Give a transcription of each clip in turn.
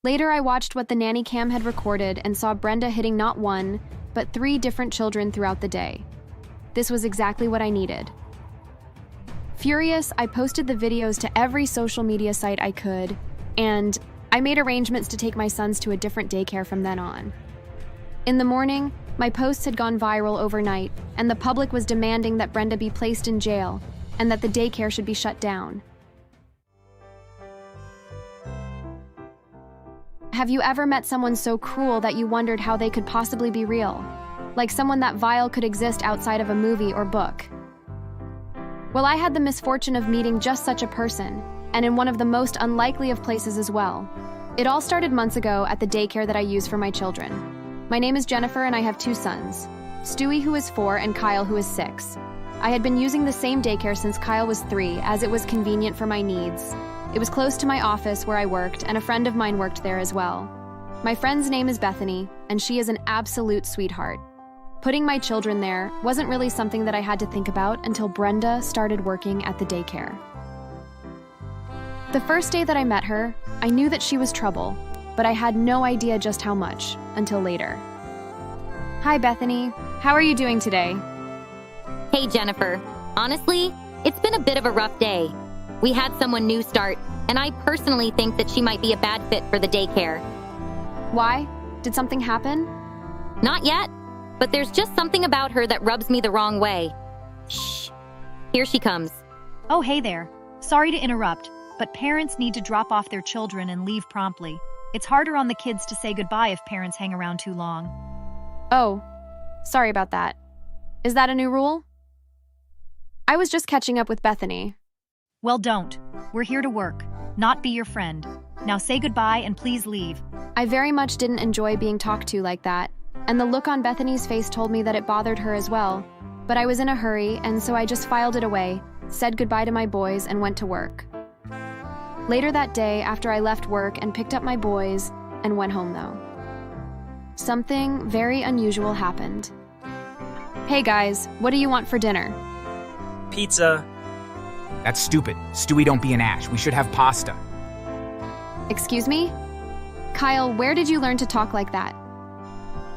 Later, I watched what the nanny cam had recorded and saw Brenda hitting not one, but 3 different children throughout the day. This was exactly what I needed. Furious, I posted the videos to every social media site I could, and I made arrangements to take my sons to a different daycare from then on. In the morning, my posts had gone viral overnight, and the public was demanding that Brenda be placed in jail and that the daycare should be shut down. Have you ever met someone so cruel that you wondered how they could possibly be real? Like someone that vile could exist outside of a movie or book? Well, I had the misfortune of meeting just such a person, and in one of the most unlikely of places as well. It all started months ago at the daycare that I use for my children. My name is Jennifer and I have 2 sons, Stewie, who is 4, and Kyle, who is 6. I had been using the same daycare since Kyle was 3, as it was convenient for my needs. It was close to my office where I worked, and a friend of mine worked there as well. My friend's name is Bethany, and she is an absolute sweetheart. Putting my children there wasn't really something that I had to think about until Brenda started working at the daycare. The first day that I met her, I knew that she was trouble, but I had no idea just how much until later. Hi, Bethany. How are you doing today? Hey, Jennifer. Honestly, it's been a bit of a rough day. We had someone new start, and I personally think that she might be a bad fit for the daycare. Why? Did something happen? Not yet, but there's just something about her that rubs me the wrong way. Shh. Here she comes. Oh, hey there. Sorry to interrupt, but parents need to drop off their children and leave promptly. It's harder on the kids to say goodbye if parents hang around too long. Oh, sorry about that. Is that a new rule? I was just catching up with Bethany. Well, don't. We're here to work, not be your friend. Now say goodbye and please leave. I very much didn't enjoy being talked to like that, and the look on Bethany's face told me that it bothered her as well. But I was in a hurry, and so I just filed it away, said goodbye to my boys, and went to work. Later that day, after I left work and picked up my boys and went home though, something very unusual happened. Hey guys, what do you want for dinner? Pizza. That's stupid. Stewie, don't be an ash. We should have pasta. Excuse me? Kyle, where did you learn to talk like that?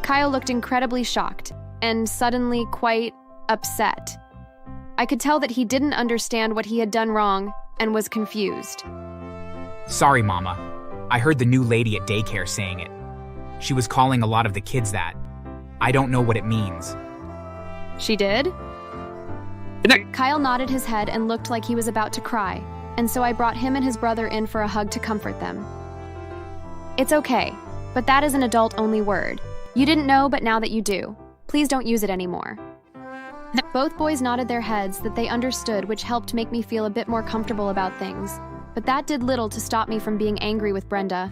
Kyle looked incredibly shocked and suddenly quite upset. I could tell that he didn't understand what he had done wrong and was confused. Sorry, Mama. I heard the new lady at daycare saying it. She was calling a lot of the kids that. I don't know what it means. She did? Kyle nodded his head and looked like he was about to cry, and so I brought him and his brother in for a hug to comfort them. It's okay, but that is an adult-only word. You didn't know, but now that you do, please don't use it anymore. Both boys nodded their heads that they understood, which helped make me feel a bit more comfortable about things. But that did little to stop me from being angry with Brenda.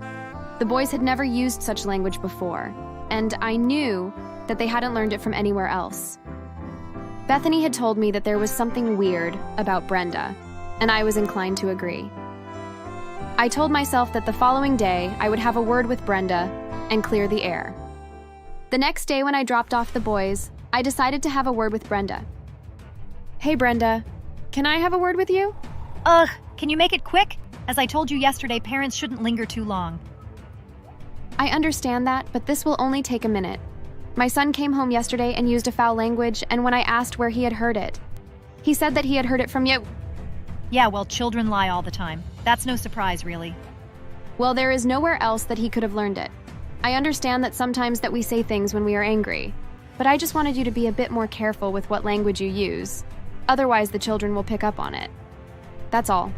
The boys had never used such language before, and I knew that they hadn't learned it from anywhere else. Bethany had told me that there was something weird about Brenda, and I was inclined to agree. I told myself that the following day I would have a word with Brenda and clear the air. The next day when I dropped off the boys, I decided to have a word with Brenda. Hey Brenda, can I have a word with you? Ugh, can you make it quick? As I told you yesterday, parents shouldn't linger too long. I understand that, but this will only take a minute. My son came home yesterday and used a foul language, and when I asked where he had heard it, he said that he had heard it from you. Yeah, well, children lie all the time. That's no surprise, really. Well, there is nowhere else that he could have learned it. I understand that sometimes that we say things when we are angry, but I just wanted you to be a bit more careful with what language you use. Otherwise, the children will pick up on it. That's all.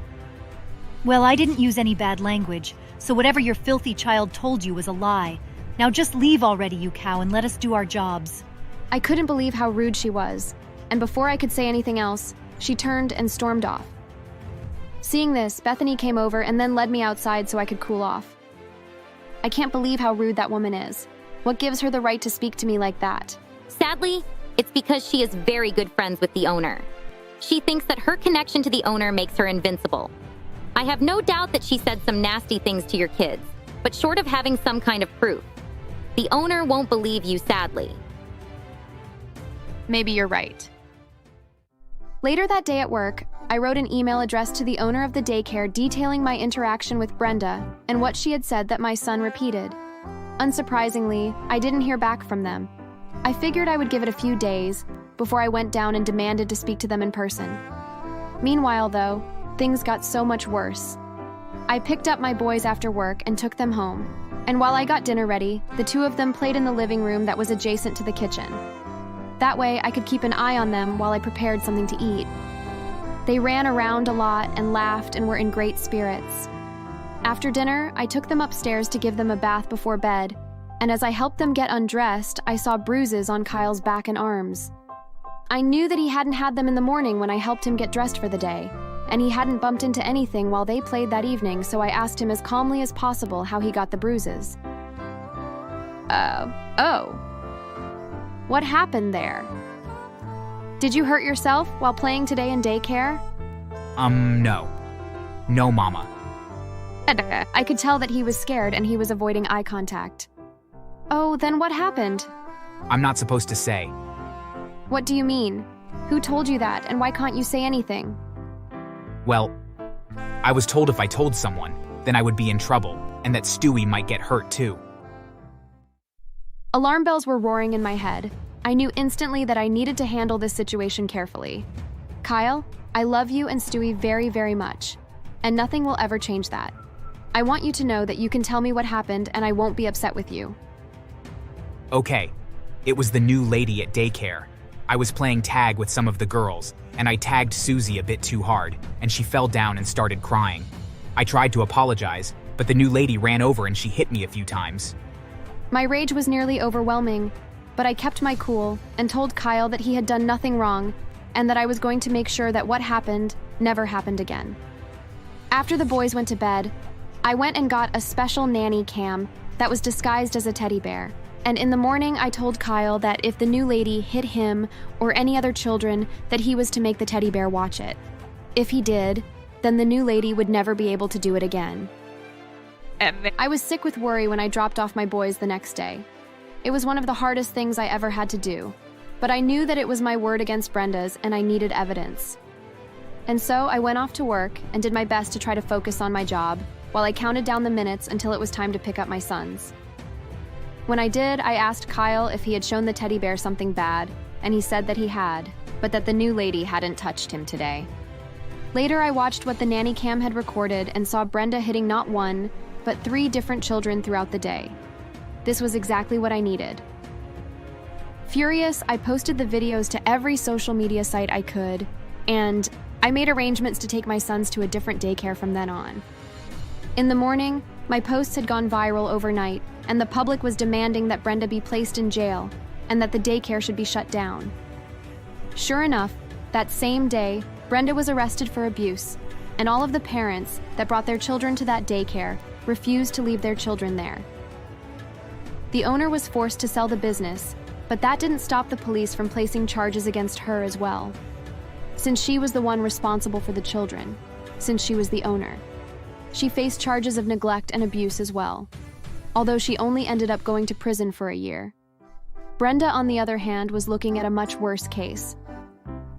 Well, I didn't use any bad language, so whatever your filthy child told you was a lie. Now just leave already, you cow, and let us do our jobs. I couldn't believe how rude she was, and before I could say anything else, she turned and stormed off. Seeing this, Bethany came over and then led me outside so I could cool off. I can't believe how rude that woman is. What gives her the right to speak to me like that? Sadly, it's because she is very good friends with the owner. She thinks that her connection to the owner makes her invincible. I have no doubt that she said some nasty things to your kids, but short of having some kind of proof, the owner won't believe you, sadly. Maybe you're right. Later that day at work, I wrote an email addressed to the owner of the daycare detailing my interaction with Brenda and what she had said that my son repeated. Unsurprisingly, I didn't hear back from them. I figured I would give it a few days before I went down and demanded to speak to them in person. Meanwhile, though, things got so much worse. I picked up my boys after work and took them home, and while I got dinner ready, the two of them played in the living room that was adjacent to the kitchen. That way, I could keep an eye on them while I prepared something to eat. They ran around a lot and laughed and were in great spirits. After dinner, I took them upstairs to give them a bath before bed, and as I helped them get undressed, I saw bruises on Kyle's back and arms. I knew that he hadn't had them in the morning when I helped him get dressed for the day, and he hadn't bumped into anything while they played that evening, so I asked him as calmly as possible how he got the bruises. Oh. What happened there? Did you hurt yourself while playing today in daycare? No. No, Mama. I could tell that he was scared and he was avoiding eye contact. Oh, then what happened? I'm not supposed to say. What do you mean? Who told you that, and why can't you say anything? Well, I was told if I told someone, then I would be in trouble, and that Stewie might get hurt too. Alarm bells were roaring in my head. I knew instantly that I needed to handle this situation carefully. Kyle, I love you and Stewie very, very much, and nothing will ever change that. I want you to know that you can tell me what happened and I won't be upset with you. Okay, it was the new lady at daycare. I was playing tag with some of the girls, and I tagged Susie a bit too hard, and she fell down and started crying. I tried to apologize, but the new lady ran over and she hit me a few times. My rage was nearly overwhelming, but I kept my cool and told Kyle that he had done nothing wrong and that I was going to make sure that what happened never happened again. After the boys went to bed, I went and got a special nanny cam that was disguised as a teddy bear. And in the morning, I told Kyle that if the new lady hit him or any other children, that he was to make the teddy bear watch it. If he did, then the new lady would never be able to do it again. I was sick with worry when I dropped off my boys the next day. It was one of the hardest things I ever had to do, but I knew that it was my word against Brenda's and I needed evidence. And so I went off to work and did my best to try to focus on my job while I counted down the minutes until it was time to pick up my sons. When I did, I asked Kyle if he had shown the teddy bear something bad, and he said that he had, but that the new lady hadn't touched him today. Later, I watched what the nanny cam had recorded and saw Brenda hitting not one, but 3 different children throughout the day. This was exactly what I needed. Furious, I posted the videos to every social media site I could, and I made arrangements to take my sons to a different daycare from then on. In the morning, my posts had gone viral overnight, and the public was demanding that Brenda be placed in jail and that the daycare should be shut down. Sure enough, that same day, Brenda was arrested for abuse, and all of the parents that brought their children to that daycare refused to leave their children there. The owner was forced to sell the business, but that didn't stop the police from placing charges against her as well, since she was the one responsible for the children, since she was the owner. She faced charges of neglect and abuse as well, although she only ended up going to prison for a year. Brenda, on the other hand, was looking at a much worse case.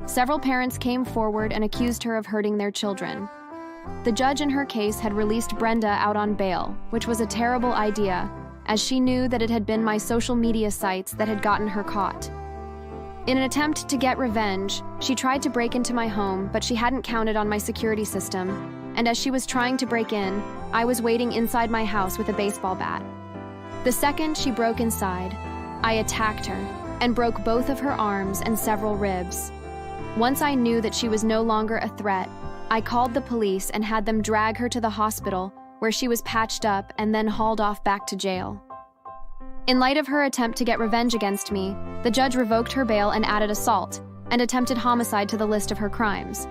Several parents came forward and accused her of hurting their children. The judge in her case had released Brenda out on bail, which was a terrible idea, as she knew that it had been my social media sites that had gotten her caught. In an attempt to get revenge, she tried to break into my home, but she hadn't counted on my security system, and as she was trying to break in, I was waiting inside my house with a baseball bat. The second she broke inside, I attacked her and broke both of her arms and several ribs. Once I knew that she was no longer a threat, I called the police and had them drag her to the hospital, where she was patched up and then hauled off back to jail. In light of her attempt to get revenge against me, the judge revoked her bail and added assault and attempted homicide to the list of her crimes.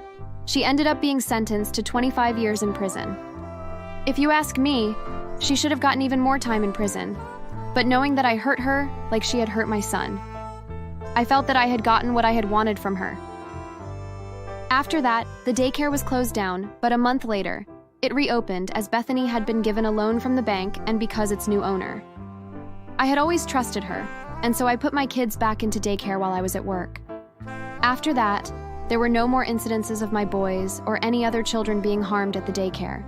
She ended up being sentenced to 25 years in prison. If you ask me, she should have gotten even more time in prison, but knowing that I hurt her like she had hurt my son, I felt that I had gotten what I had wanted from her. After that, the daycare was closed down, but a month later, it reopened as Bethany had been given a loan from the bank and because its new owner. I had always trusted her, and so I put my kids back into daycare while I was at work. After that, There were no more incidences of my boys or any other children being harmed at the daycare.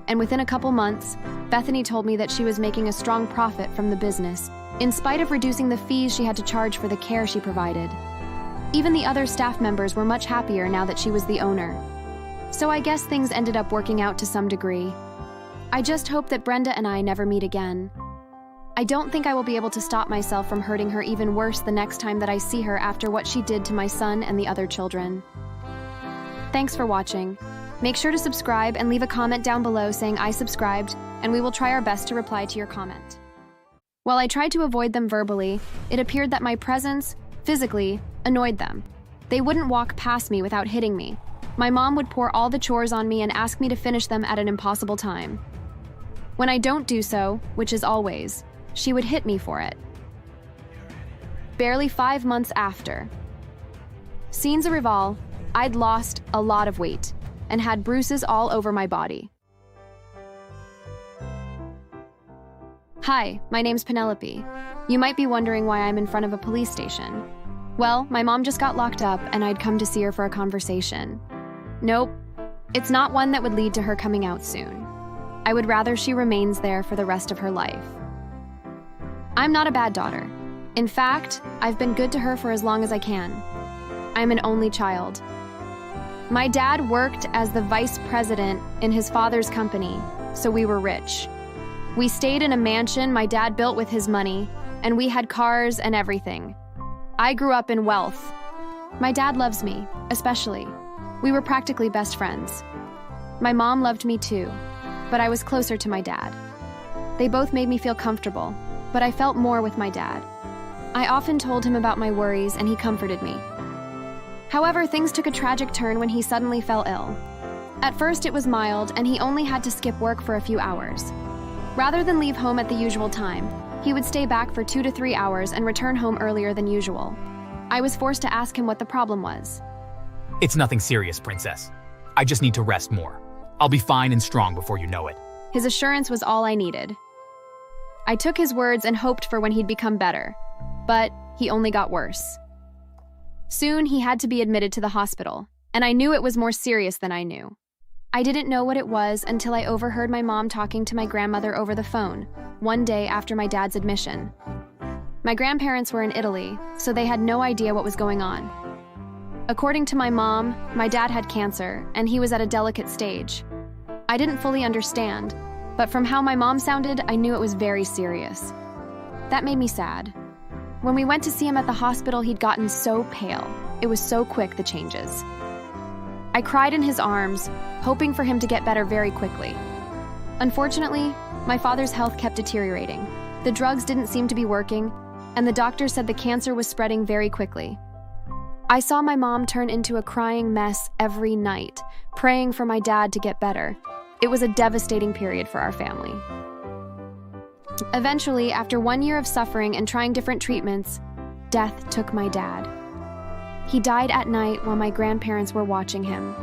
And within a couple months, Bethany told me that she was making a strong profit from the business, in spite of reducing the fees she had to charge for the care she provided. Even the other staff members were much happier now that she was the owner. So I guess things ended up working out to some degree. I just hope that Brenda and I never meet again. I don't think I will be able to stop myself from hurting her even worse the next time that I see her after what she did to my son and the other children. Thanks for watching. Make sure to subscribe and leave a comment down below saying I subscribed, and we will try our best to reply to your comment. While I tried to avoid them verbally, it appeared that my presence, physically, annoyed them. They wouldn't walk past me without hitting me. My mom would pour all the chores on me and ask me to finish them at an impossible time. When I don't do so, which is always, she would hit me for it. Barely 5 months after. Scenes revolve, I'd lost a lot of weight and had bruises all over my body. Hi, my name's Penelope. You might be wondering why I'm in front of a police station. Well, my mom just got locked up and I'd come to see her for a conversation. Nope, it's not one that would lead to her coming out soon. I would rather she remains there for the rest of her life. I'm not a bad daughter. In fact, I've been good to her for as long as I can. I'm an only child. My dad worked as the vice president in his father's company, so we were rich. We stayed in a mansion my dad built with his money, and we had cars and everything. I grew up in wealth. My dad loves me, especially. We were practically best friends. My mom loved me too, but I was closer to my dad. They both made me feel comfortable, but I felt more with my dad. I often told him about my worries and he comforted me. However, things took a tragic turn when he suddenly fell ill. At first it was mild and he only had to skip work for a few hours. Rather than leave home at the usual time, he would stay back for 2 to 3 hours and return home earlier than usual. I was forced to ask him what the problem was. It's nothing serious, Princess. I just need to rest more. I'll be fine and strong before you know it. His assurance was all I needed. I took his words and hoped for when he'd become better, but he only got worse. Soon he had to be admitted to the hospital, and I knew it was more serious than I knew. I didn't know what it was until I overheard my mom talking to my grandmother over the phone, one day after my dad's admission. My grandparents were in Italy, so they had no idea what was going on. According to my mom, my dad had cancer, and he was at a delicate stage. I didn't fully understand, but from how my mom sounded, I knew it was very serious. That made me sad. When we went to see him at the hospital, he'd gotten so pale. It was so quick, the changes. I cried in his arms, hoping for him to get better very quickly. Unfortunately, my father's health kept deteriorating. The drugs didn't seem to be working, and the doctor said the cancer was spreading very quickly. I saw my mom turn into a crying mess every night, praying for my dad to get better. It was a devastating period for our family. Eventually, after 1 year of suffering and trying different treatments, death took my dad. He died at night while my grandparents were watching him.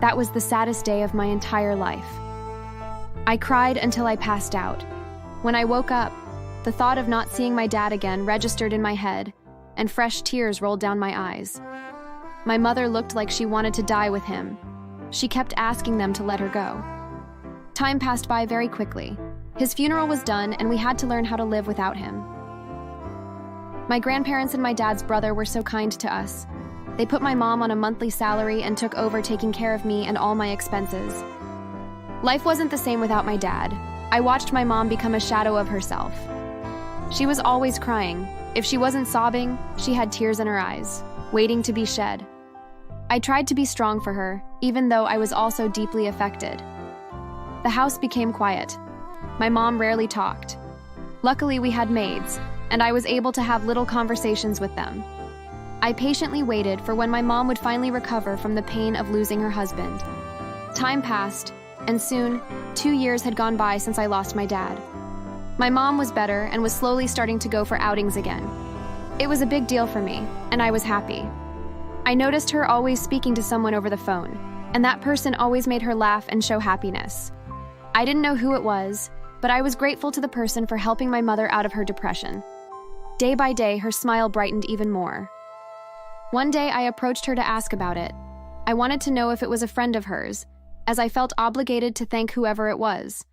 That was the saddest day of my entire life. I cried until I passed out. When I woke up, the thought of not seeing my dad again registered in my head, and fresh tears rolled down my eyes. My mother looked like she wanted to die with him. She kept asking them to let her go. Time passed by very quickly. His funeral was done, and we had to learn how to live without him. My grandparents and my dad's brother were so kind to us. They put my mom on a monthly salary and took over taking care of me and all my expenses. Life wasn't the same without my dad. I watched my mom become a shadow of herself. She was always crying. If she wasn't sobbing, she had tears in her eyes, waiting to be shed. I tried to be strong for her, even though I was also deeply affected. The house became quiet. My mom rarely talked. Luckily, we had maids, and I was able to have little conversations with them. I patiently waited for when my mom would finally recover from the pain of losing her husband. Time passed, and soon, 2 years had gone by since I lost my dad. My mom was better and was slowly starting to go for outings again. It was a big deal for me, and I was happy. I noticed her always speaking to someone over the phone, and that person always made her laugh and show happiness. I didn't know who it was, but I was grateful to the person for helping my mother out of her depression. Day by day, her smile brightened even more. One day I approached her to ask about it. I wanted to know if it was a friend of hers, as I felt obligated to thank whoever it was.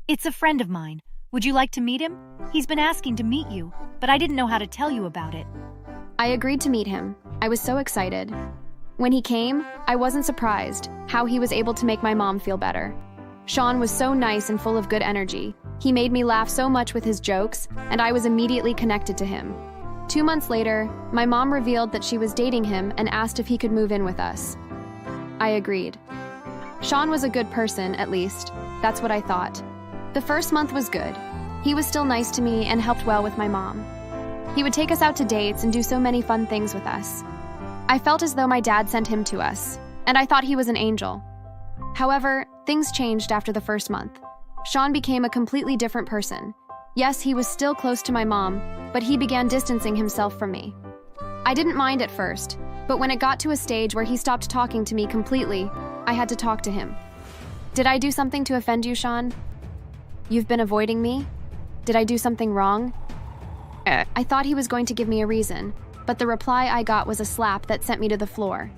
It's a friend of mine. Would you like to meet him? He's been asking to meet you, but I didn't know how to tell you about it. I agreed to meet him. I was so excited. When he came, I wasn't surprised how he was able to make my mom feel better. Sean was so nice and full of good energy. He made me laugh so much with his jokes, and I was immediately connected to him. 2 months later, my mom revealed that she was dating him and asked if he could move in with us. I agreed. Sean was a good person, at least. That's what I thought. The first month was good. He was still nice to me and helped well with my mom. He would take us out to dates and do so many fun things with us. I felt as though my dad sent him to us, and I thought he was an angel. However, things changed after the first month. Sean became a completely different person. Yes, he was still close to my mom, but he began distancing himself from me. I didn't mind at first, but when it got to a stage where he stopped talking to me completely, I had to talk to him. Did I do something to offend you, Sean? You've been avoiding me? Did I do something wrong? I thought he was going to give me a reason, but the reply I got was a slap that sent me to the floor.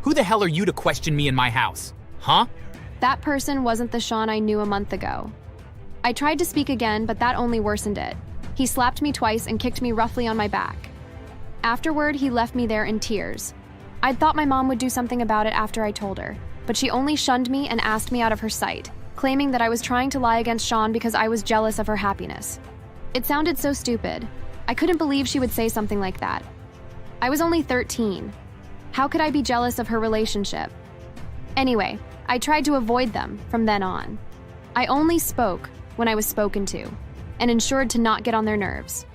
Who the hell are you to question me in my house? Huh? That person wasn't the Sean I knew a month ago. I tried to speak again, but that only worsened it. He slapped me twice and kicked me roughly on my back. Afterward, he left me there in tears. I'd thought my mom would do something about it after I told her, but she only shunned me and asked me out of her sight, claiming that I was trying to lie against Sean because I was jealous of her happiness. It sounded so stupid. I couldn't believe she would say something like that. I was only 13. How could I be jealous of her relationship? Anyway, I tried to avoid them from then on. I only spoke when I was spoken to, and ensured to not get on their nerves.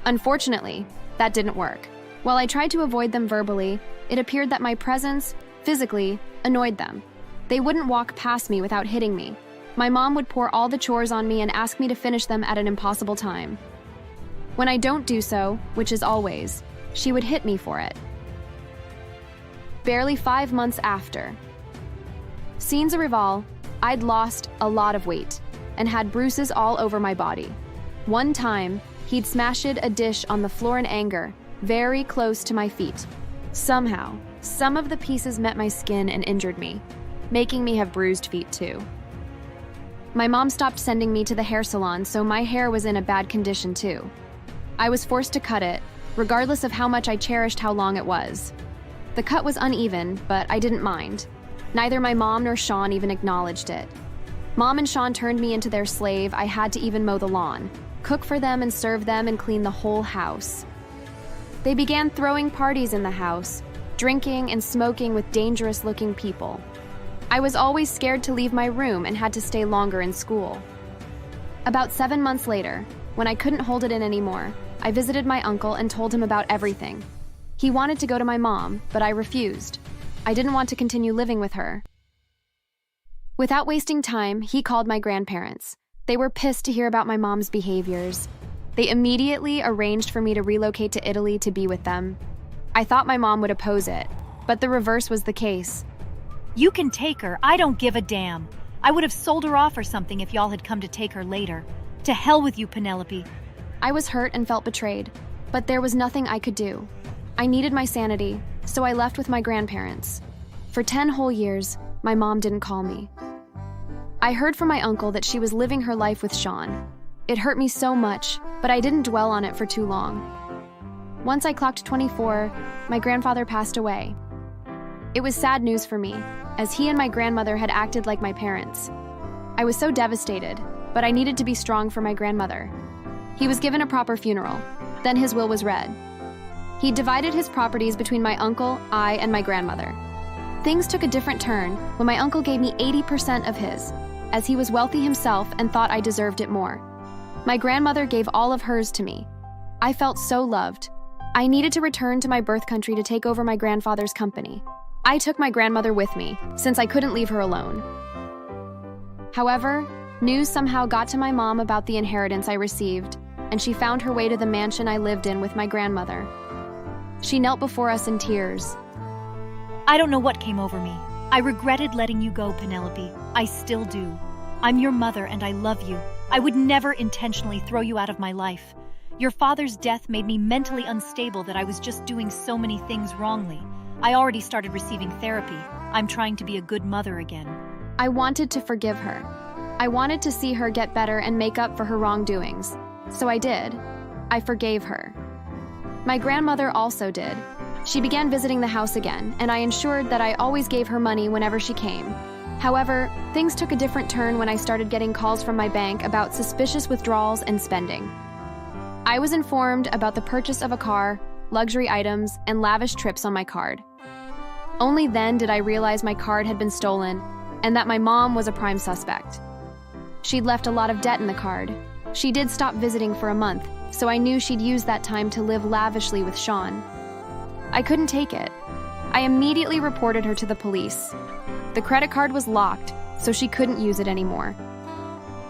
Unfortunately, that didn't work. While I tried to avoid them verbally, it appeared that my presence, physically, annoyed them. They wouldn't walk past me without hitting me. My mom would pour all the chores on me and ask me to finish them at an impossible time. When I don't do so, which is always, she would hit me for it. Barely 5 months after. Scenes revolve, I'd lost a lot of weight and had bruises all over my body. One time, he'd smashed a dish on the floor in anger, very close to my feet. Somehow, some of the pieces met my skin and injured me, making me have bruised feet too. My mom stopped sending me to the hair salon, so my hair was in a bad condition too. I was forced to cut it, regardless of how much I cherished how long it was. The cut was uneven, but I didn't mind. Neither my mom nor Sean even acknowledged it. Mom and Sean turned me into their slave. I had to even mow the lawn, cook for them and serve them and clean the whole house. They began throwing parties in the house, drinking and smoking with dangerous-looking people. I was always scared to leave my room and had to stay longer in school. About 7 months later, when I couldn't hold it in anymore, I visited my uncle and told him about everything. He wanted to go to my mom, but I refused. I didn't want to continue living with her. Without wasting time, he called my grandparents. They were pissed to hear about my mom's behaviors. They immediately arranged for me to relocate to Italy to be with them. I thought my mom would oppose it, but the reverse was the case. You can take her, I don't give a damn. I would have sold her off or something if y'all had come to take her later. To hell with you, Penelope. I was hurt and felt betrayed, but there was nothing I could do. I needed my sanity, so I left with my grandparents. For 10 whole years, my mom didn't call me. I heard from my uncle that she was living her life with Sean. It hurt me so much, but I didn't dwell on it for too long. Once I clocked 24, my grandfather passed away. It was sad news for me, as he and my grandmother had acted like my parents. I was so devastated, but I needed to be strong for my grandmother. He was given a proper funeral. Then his will was read. He divided his properties between my uncle, I, and my grandmother. Things took a different turn when my uncle gave me 80% of his, as he was wealthy himself and thought I deserved it more. My grandmother gave all of hers to me. I felt so loved. I needed to return to my birth country to take over my grandfather's company. I took my grandmother with me, since I couldn't leave her alone. However, news somehow got to my mom about the inheritance I received, and she found her way to the mansion I lived in with my grandmother. She knelt before us in tears. I don't know what came over me. I regretted letting you go, Penelope. I still do. I'm your mother and I love you. I would never intentionally throw you out of my life. Your father's death made me mentally unstable that I was just doing so many things wrongly. I already started receiving therapy. I'm trying to be a good mother again. I wanted to forgive her. I wanted to see her get better and make up for her wrongdoings. So I did. I forgave her. My grandmother also did. She began visiting the house again, and I ensured that I always gave her money whenever she came. However, things took a different turn when I started getting calls from my bank about suspicious withdrawals and spending. I was informed about the purchase of a car, luxury items, and lavish trips on my card. Only then did I realize my card had been stolen and that my mom was a prime suspect. She'd left a lot of debt in the card. She did stop visiting for a month, so I knew she'd use that time to live lavishly with Sean. I couldn't take it. I immediately reported her to the police. The credit card was locked, so she couldn't use it anymore.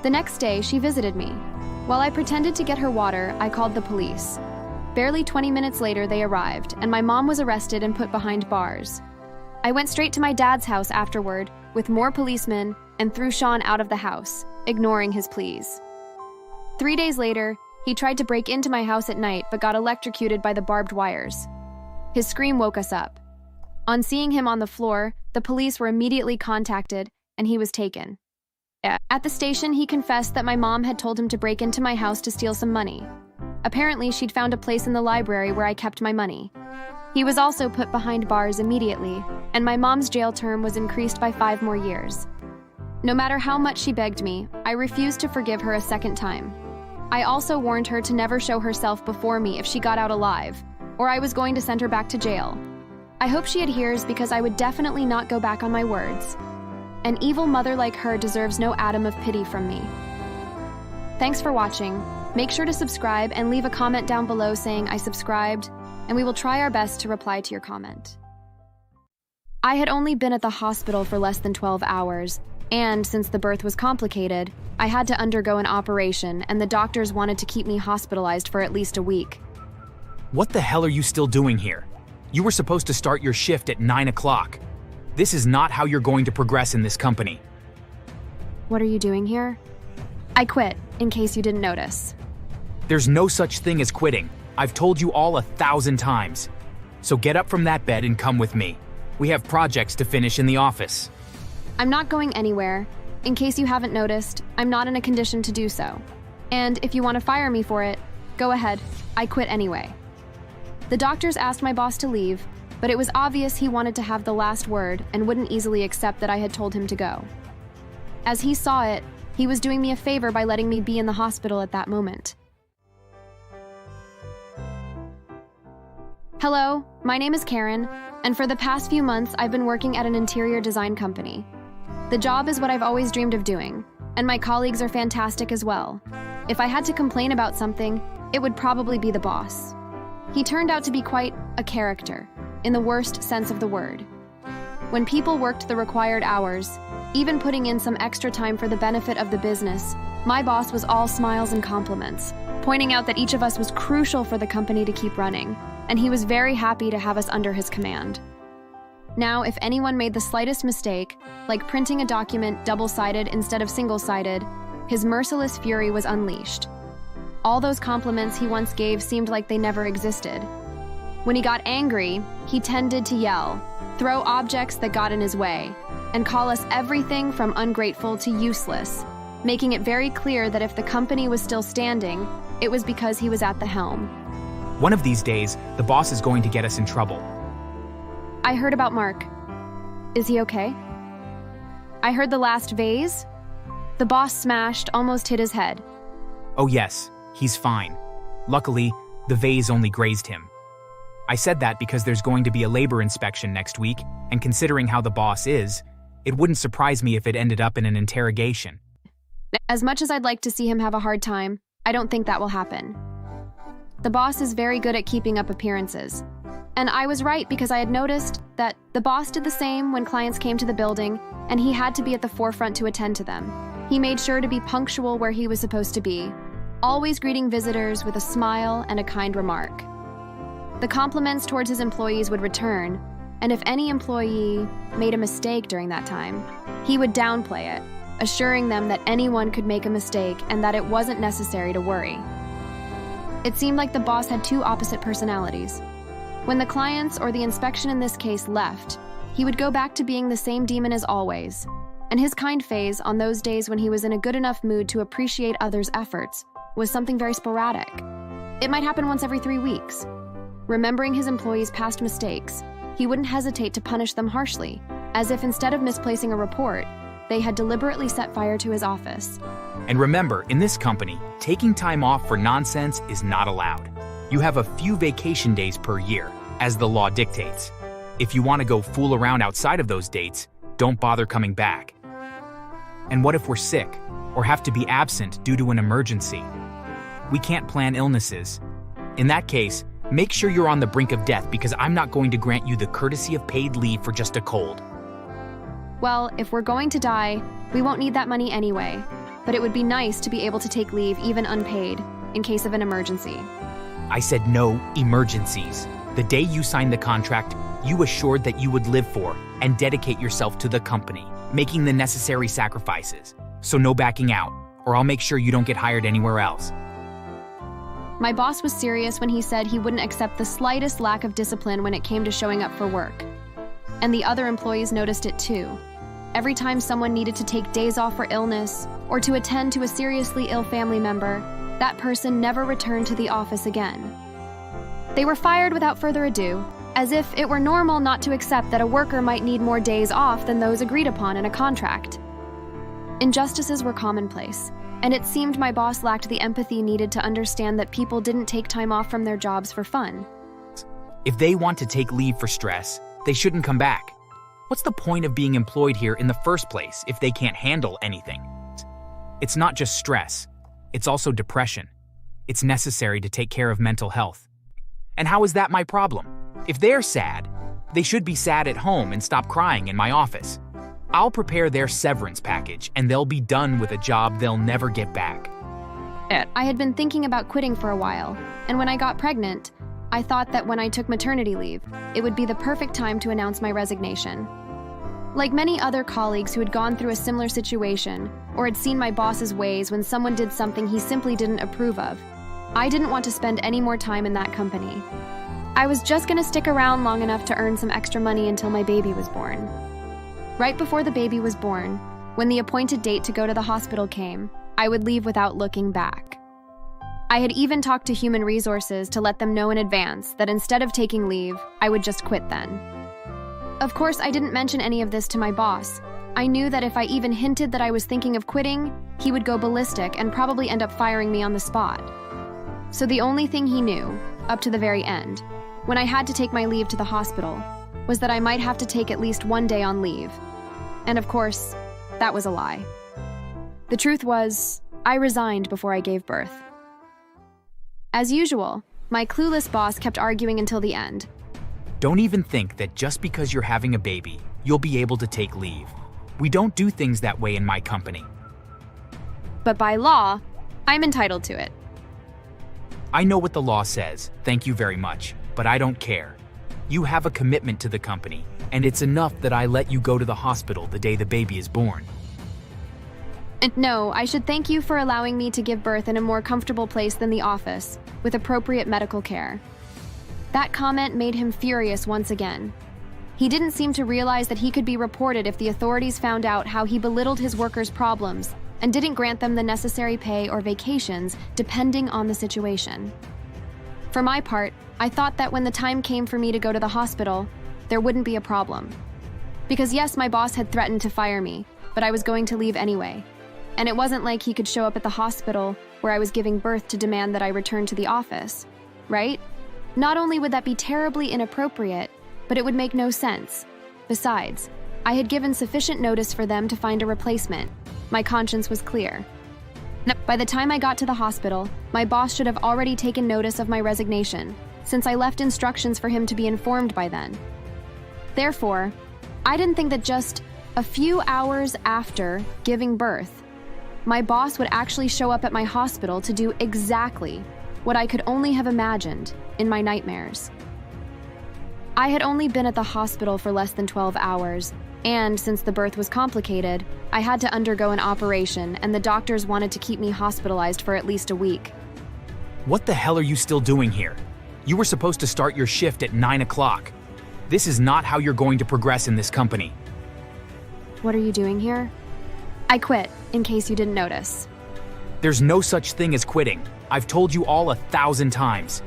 The next day, she visited me. While I pretended to get her water, I called the police. Barely 20 minutes later, they arrived, and my mom was arrested and put behind bars. I went straight to my dad's house afterward, with more policemen, and threw Sean out of the house, ignoring his pleas. 3 days later, he tried to break into my house at night but got electrocuted by the barbed wires. His scream woke us up. On seeing him on the floor, the police were immediately contacted, and he was taken. At the station, he confessed that my mom had told him to break into my house to steal some money. Apparently, she'd found a place in the library where I kept my money. He was also put behind bars immediately, and my mom's jail term was increased by 5 more years. No matter how much she begged me, I refused to forgive her a second time. I also warned her to never show herself before me if she got out alive, or I was going to send her back to jail. I hope she adheres because I would definitely not go back on my words. An evil mother like her deserves no atom of pity from me. Thanks for watching. Make sure to subscribe and leave a comment down below saying I subscribed, and we will try our best to reply to your comment. I had only been at the hospital for less than 12 hours, and since the birth was complicated, I had to undergo an operation, and the doctors wanted to keep me hospitalized for at least a week. What the hell are you still doing here? You were supposed to start your shift at 9 o'clock. This is not how you're going to progress in this company. What are you doing here? I quit, in case you didn't notice. There's no such thing as quitting. I've told you all 1,000 times. So get up from that bed and come with me. We have projects to finish in the office. I'm not going anywhere. In case you haven't noticed, I'm not in a condition to do so. And if you want to fire me for it, go ahead. I quit anyway. The doctors asked my boss to leave, but it was obvious he wanted to have the last word and wouldn't easily accept that I had told him to go. As he saw it, he was doing me a favor by letting me be in the hospital at that moment. Hello, my name is Karen, and for the past few months I've been working at an interior design company. The job is what I've always dreamed of doing, and my colleagues are fantastic as well. If I had to complain about something, it would probably be the boss. He turned out to be quite a character, in the worst sense of the word. When people worked the required hours, even putting in some extra time for the benefit of the business, my boss was all smiles and compliments, pointing out that each of us was crucial for the company to keep running, and he was very happy to have us under his command. Now, if anyone made the slightest mistake, like printing a document double-sided instead of single-sided, his merciless fury was unleashed. All those compliments he once gave seemed like they never existed. When he got angry, he tended to yell, throw objects that got in his way, and call us everything from ungrateful to useless, making it very clear that if the company was still standing, it was because he was at the helm. One of these days, the boss is going to get us in trouble. I heard about Mark. Is he okay? I heard the last vase. The boss smashed, almost hit his head. Oh yes, he's fine. Luckily, the vase only grazed him. I said that because there's going to be a labor inspection next week, and considering how the boss is, it wouldn't surprise me if it ended up in an interrogation. As much as I'd like to see him have a hard time, I don't think that will happen. The boss is very good at keeping up appearances. And I was right because I had noticed that the boss did the same when clients came to the building, and he had to be at the forefront to attend to them. He made sure to be punctual where he was supposed to be, always greeting visitors with a smile and a kind remark. The compliments towards his employees would return, and if any employee made a mistake during that time, he would downplay it, assuring them that anyone could make a mistake and that it wasn't necessary to worry. It seemed like the boss had two opposite personalities. When the clients or the inspection in this case left, he would go back to being the same demon as always, and his kind phase on those days when he was in a good enough mood to appreciate others' efforts was something very sporadic. It might happen once every 3 weeks. Remembering his employees' past mistakes, he wouldn't hesitate to punish them harshly, as if instead of misplacing a report, they had deliberately set fire to his office. And remember, in this company, taking time off for nonsense is not allowed. You have a few vacation days per year, as the law dictates. If you want to go fool around outside of those dates, don't bother coming back. And what if we're sick, or have to be absent due to an emergency? We can't plan illnesses. In that case, make sure you're on the brink of death because I'm not going to grant you the courtesy of paid leave for just a cold. Well, if we're going to die, we won't need that money anyway, but it would be nice to be able to take leave even unpaid, in case of an emergency. I said no emergencies. The day you signed the contract, you assured that you would live for and dedicate yourself to the company, making the necessary sacrifices. So no backing out, or I'll make sure you don't get hired anywhere else. My boss was serious when he said he wouldn't accept the slightest lack of discipline when it came to showing up for work. And the other employees noticed it too. Every time someone needed to take days off for illness or to attend to a seriously ill family member, that person never returned to the office again. They were fired without further ado, as if it were normal not to accept that a worker might need more days off than those agreed upon in a contract. Injustices were commonplace, and it seemed my boss lacked the empathy needed to understand that people didn't take time off from their jobs for fun. If they want to take leave for stress, they shouldn't come back. What's the point of being employed here in the first place if they can't handle anything? It's not just stress, it's also depression. It's necessary to take care of mental health. And how is that my problem? If they're sad, they should be sad at home and stop crying in my office. I'll prepare their severance package and they'll be done with a job they'll never get back. I had been thinking about quitting for a while, and when I got pregnant, I thought that when I took maternity leave, it would be the perfect time to announce my resignation. Like many other colleagues who had gone through a similar situation or had seen my boss's ways when someone did something he simply didn't approve of, I didn't want to spend any more time in that company. I was just going to stick around long enough to earn some extra money until my baby was born. Right before the baby was born, when the appointed date to go to the hospital came, I would leave without looking back. I had even talked to human resources to let them know in advance that instead of taking leave, I would just quit then. Of course, I didn't mention any of this to my boss. I knew that if I even hinted that I was thinking of quitting, he would go ballistic and probably end up firing me on the spot. So the only thing he knew, up to the very end, when I had to take my leave to the hospital, was that I might have to take at least one day on leave. And of course, that was a lie. The truth was, I resigned before I gave birth. As usual, my clueless boss kept arguing until the end. Don't even think that just because you're having a baby, you'll be able to take leave. We don't do things that way in my company. But by law, I'm entitled to it. I know what the law says, thank you very much, but I don't care. You have a commitment to the company, and it's enough that I let you go to the hospital the day the baby is born. And no, I should thank you for allowing me to give birth in a more comfortable place than the office, with appropriate medical care. That comment made him furious once again. He didn't seem to realize that he could be reported if the authorities found out how he belittled his workers' problems and didn't grant them the necessary pay or vacations depending on the situation. For my part, I thought that when the time came for me to go to the hospital, there wouldn't be a problem. Because yes, my boss had threatened to fire me, but I was going to leave anyway. And it wasn't like he could show up at the hospital where I was giving birth to demand that I return to the office, right? Not only would that be terribly inappropriate, but it would make no sense. Besides, I had given sufficient notice for them to find a replacement. My conscience was clear. By the time I got to the hospital, my boss should have already taken notice of my resignation, since I left instructions for him to be informed by then. Therefore, I didn't think that just a few hours after giving birth, my boss would actually show up at my hospital to do exactly what I could only have imagined in my nightmares. I had only been at the hospital for less than 12 hours, and since the birth was complicated, I had to undergo an operation and the doctors wanted to keep me hospitalized for at least a week. What the hell are you still doing here? You were supposed to start your shift at 9 o'clock. This is not how you're going to progress in this company. What are you doing here? I quit, in case you didn't notice. There's no such thing as quitting. I've told you all 1,000 times.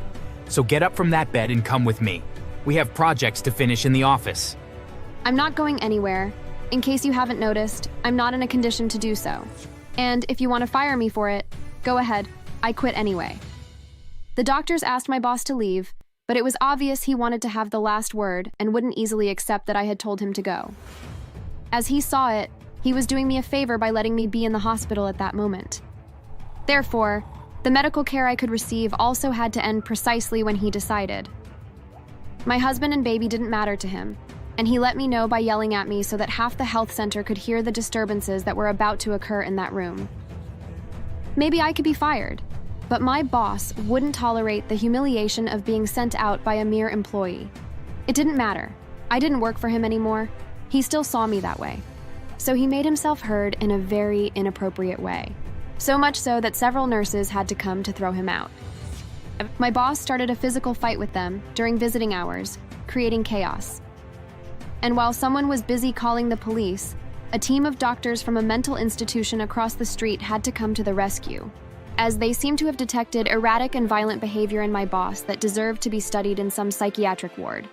So get up from that bed and come with me. We have projects to finish in the office. I'm not going anywhere. In case you haven't noticed, I'm not in a condition to do so. And if you want to fire me for it, go ahead. I quit anyway. The doctors asked my boss to leave, but it was obvious he wanted to have the last word and wouldn't easily accept that I had told him to go. As he saw it, he was doing me a favor by letting me be in the hospital at that moment. Therefore, the medical care I could receive also had to end precisely when he decided. My husband and baby didn't matter to him, and he let me know by yelling at me so that half the health center could hear the disturbances that were about to occur in that room. Maybe I could be fired, but my boss wouldn't tolerate the humiliation of being sent out by a mere employee. It didn't matter. I didn't work for him anymore. He still saw me that way. So he made himself heard in a very inappropriate way. So much so that several nurses had to come to throw him out. My boss started a physical fight with them during visiting hours, creating chaos. And while someone was busy calling the police, a team of doctors from a mental institution across the street had to come to the rescue, as they seemed to have detected erratic and violent behavior in my boss that deserved to be studied in some psychiatric ward.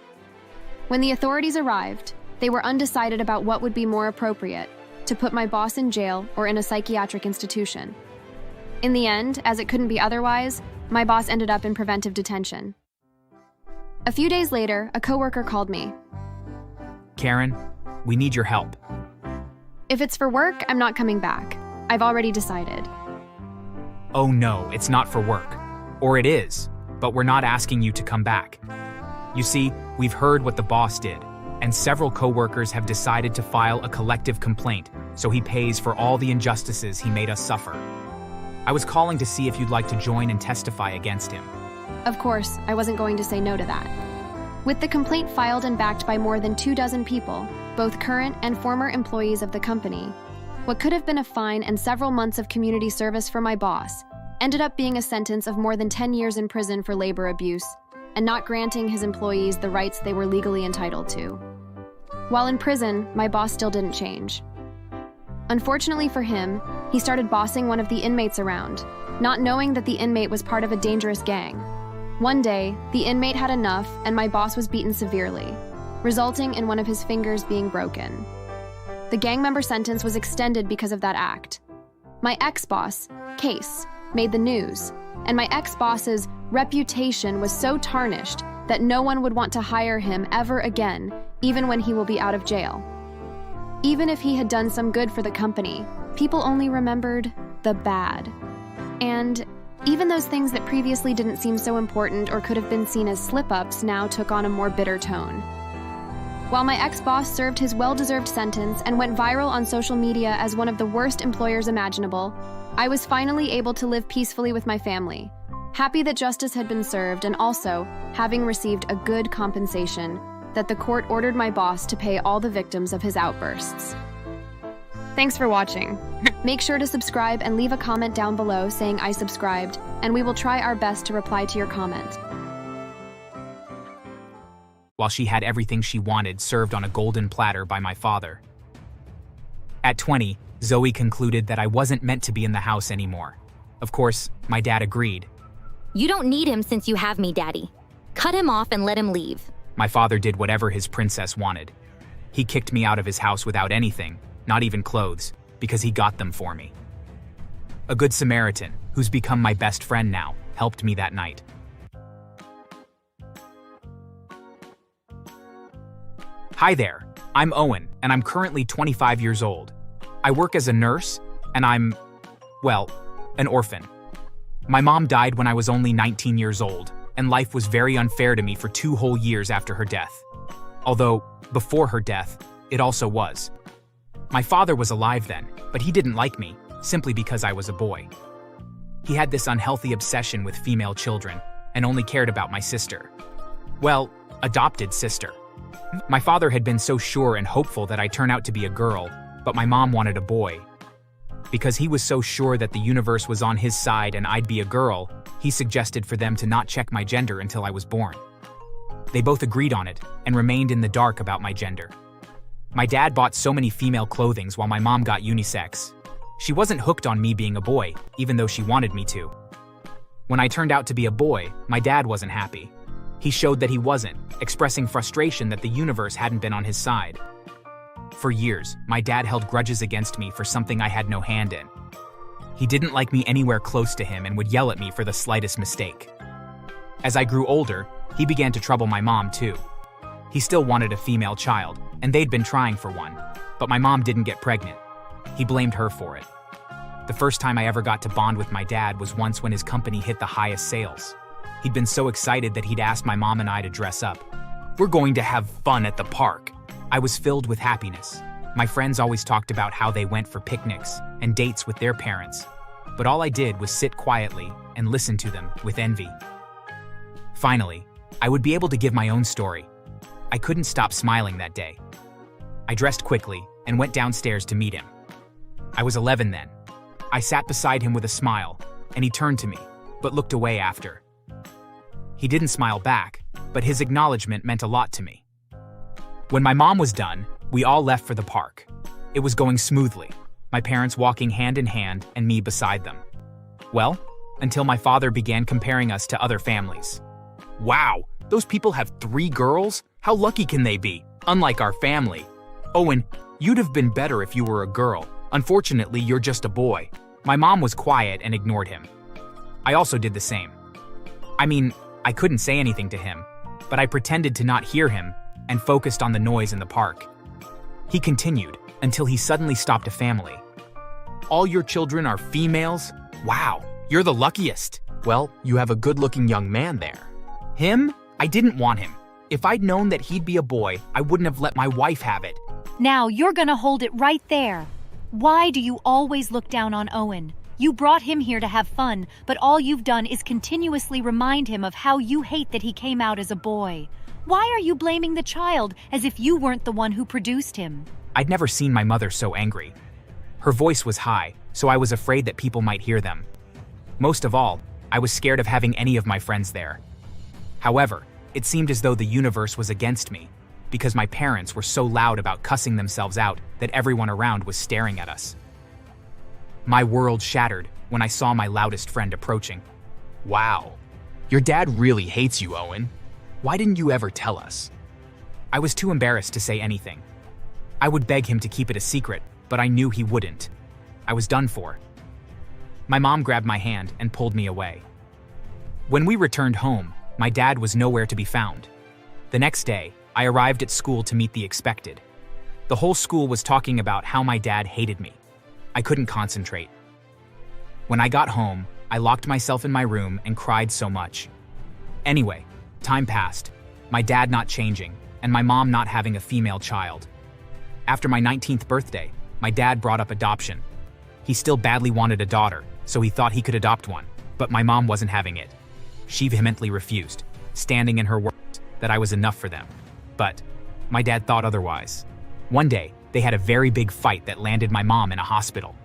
When the authorities arrived, they were undecided about what would be more appropriate, to put my boss in jail or in a psychiatric institution. In the end, as it couldn't be otherwise, my boss ended up in preventive detention. A few days later, a coworker called me. Karen, we need your help. If it's for work, I'm not coming back. I've already decided. Oh no, it's not for work. Or it is, but we're not asking you to come back. You see, we've heard what the boss did, and several coworkers have decided to file a collective complaint, so he pays for all the injustices he made us suffer. I was calling to see if you'd like to join and testify against him. Of course, I wasn't going to say no to that. With the complaint filed and backed by more than 24 people, both current and former employees of the company, what could have been a fine and several months of community service for my boss ended up being a sentence of more than 10 years in prison for labor abuse and not granting his employees the rights they were legally entitled to. While in prison, my boss still didn't change. Unfortunately for him, he started bossing one of the inmates around, not knowing that the inmate was part of a dangerous gang. One day, the inmate had enough and my boss was beaten severely, resulting in one of his fingers being broken. The gang member sentence was extended because of that act. My ex-boss, Case, made the news, and my ex-boss's reputation was so tarnished that no one would want to hire him ever again, even when he will be out of jail. Even if he had done some good for the company, people only remembered the bad. And even those things that previously didn't seem so important or could have been seen as slip-ups now took on a more bitter tone. While my ex-boss served his well-deserved sentence and went viral on social media as one of the worst employers imaginable, I was finally able to live peacefully with my family, happy that justice had been served and also having received a good compensation that the court ordered my boss to pay all the victims of his outbursts. Thanks for watching. Make sure to subscribe and leave a comment down below saying I subscribed, and we will try our best to reply to your comment. While she had everything she wanted served on a golden platter by my father. At 20, Zoe concluded that I wasn't meant to be in the house anymore. Of course, my dad agreed. You don't need him since you have me, Daddy. Cut him off and let him leave. My father did whatever his princess wanted. He kicked me out of his house without anything, not even clothes, because he got them for me. A good Samaritan, who's become my best friend now, helped me that night. Hi there, I'm Owen, and I'm currently 25 years old. I work as a nurse, and I'm, well, an orphan. My mom died when I was only 19 years old, and life was very unfair to me for 2 whole years after her death. Although, before her death, it also was. My father was alive then, but he didn't like me, simply because I was a boy. He had this unhealthy obsession with female children, and only cared about my sister. Well, adopted sister. My father had been so sure and hopeful that I'd turn out to be a girl, but my mom wanted a boy. Because he was so sure that the universe was on his side and I'd be a girl, he suggested for them to not check my gender until I was born. They both agreed on it and remained in the dark about my gender. My dad bought so many female clothings while my mom got unisex. She wasn't hooked on me being a boy, even though she wanted me to. When I turned out to be a boy, my dad wasn't happy. He showed that he wasn't, expressing frustration that the universe hadn't been on his side. For years, my dad held grudges against me for something I had no hand in. He didn't like me anywhere close to him and would yell at me for the slightest mistake. As I grew older, he began to trouble my mom too. He still wanted a female child, and they'd been trying for one, but my mom didn't get pregnant. He blamed her for it. The first time I ever got to bond with my dad was once when his company hit the highest sales. He'd been so excited that he'd asked my mom and I to dress up. "We're going to have fun at the park." I was filled with happiness. My friends always talked about how they went for picnics and dates with their parents, but all I did was sit quietly and listen to them with envy. Finally, I would be able to give my own story. I couldn't stop smiling that day. I dressed quickly and went downstairs to meet him. I was 11 then. I sat beside him with a smile, and he turned to me, but looked away after. He didn't smile back, but his acknowledgement meant a lot to me. When my mom was done, we all left for the park. It was going smoothly, my parents walking hand in hand and me beside them. Well, until my father began comparing us to other families. "Wow, those people have 3 girls? How lucky can they be? Unlike our family. Owen, you'd have been better if you were a girl. Unfortunately, you're just a boy." My mom was quiet and ignored him. I also did the same. I mean, I couldn't say anything to him, but I pretended to not hear him and focused on the noise in the park. He continued until he suddenly stopped a family. "All your children are females? Wow, you're the luckiest. Well, you have a good-looking young man there." Him? I didn't want him. If I'd known that he'd be a boy, I wouldn't have let my wife have it. Now you're gonna hold it right there. Why do you always look down on Owen? You brought him here to have fun, but all you've done is continuously remind him of how you hate that he came out as a boy. Why are you blaming the child as if you weren't the one who produced him? I'd never seen my mother so angry. Her voice was high, so I was afraid that people might hear them. Most of all, I was scared of having any of my friends there. However, it seemed as though the universe was against me, because my parents were so loud about cussing themselves out that everyone around was staring at us. My world shattered when I saw my loudest friend approaching. "Wow, your dad really hates you, Owen. Why didn't you ever tell us?" I was too embarrassed to say anything. I would beg him to keep it a secret, but I knew he wouldn't. I was done for. My mom grabbed my hand and pulled me away. When we returned home, my dad was nowhere to be found. The next day, I arrived at school to meet the expected. The whole school was talking about how my dad hated me. I couldn't concentrate. When I got home, I locked myself in my room and cried so much. Anyway, time passed, my dad not changing, and my mom not having a female child. After my 19th birthday, my dad brought up adoption. He still badly wanted a daughter, so he thought he could adopt one, but my mom wasn't having it. She vehemently refused, standing in her words that I was enough for them. But my dad thought otherwise. One day, they had a very big fight that landed my mom in a hospital.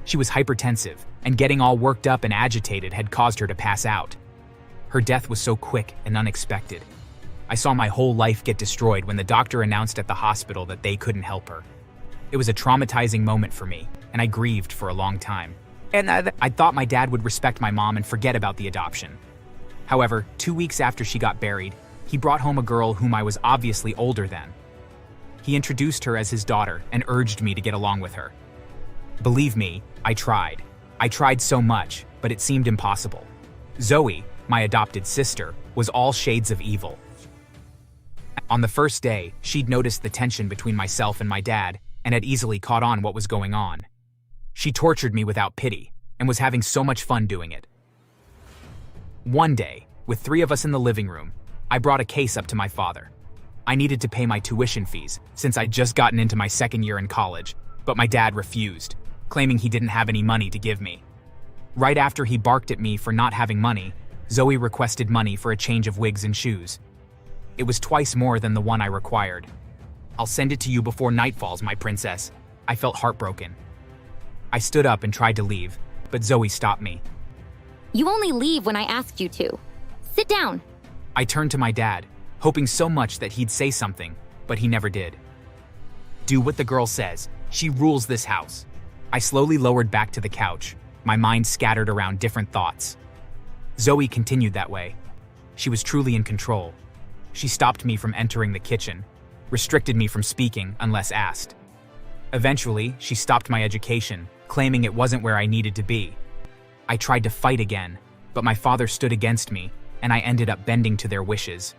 She was hypertensive, and getting all worked up and agitated had caused her to pass out. Her death was so quick and unexpected. I saw my whole life get destroyed when the doctor announced at the hospital that they couldn't help her. It was a traumatizing moment for me, and I grieved for a long time. And I thought my dad would respect my mom and forget about the adoption. However, 2 weeks after she got buried, he brought home a girl whom I was obviously older than. He introduced her as his daughter and urged me to get along with her. Believe me, I tried. I tried so much, but it seemed impossible. Zoe, my adopted sister, was all shades of evil. On the first day, she'd noticed the tension between myself and my dad and had easily caught on what was going on. She tortured me without pity and was having so much fun doing it. One day, with 3 of us in the living room, I brought a case up to my father. I needed to pay my tuition fees since I'd just gotten into my 2nd year in college, but my dad refused, claiming he didn't have any money to give me. Right after he barked at me for not having money, Zoe requested money for a change of wigs and shoes. It was twice more than the one I required. "I'll send it to you before night falls, my princess." I felt heartbroken. I stood up and tried to leave, but Zoe stopped me. You only leave when I asked you to. Sit down. I turned to my dad, hoping so much that he'd say something, but he never did. Do what the girl says. She rules this house. I slowly lowered back to the couch, my mind scattered around different thoughts. Zoe continued that way. She was truly in control. She stopped me from entering the kitchen, restricted me from speaking unless asked. Eventually, she stopped my education, claiming it wasn't where I needed to be. I tried to fight again, but my father stood against me, and I ended up bending to their wishes.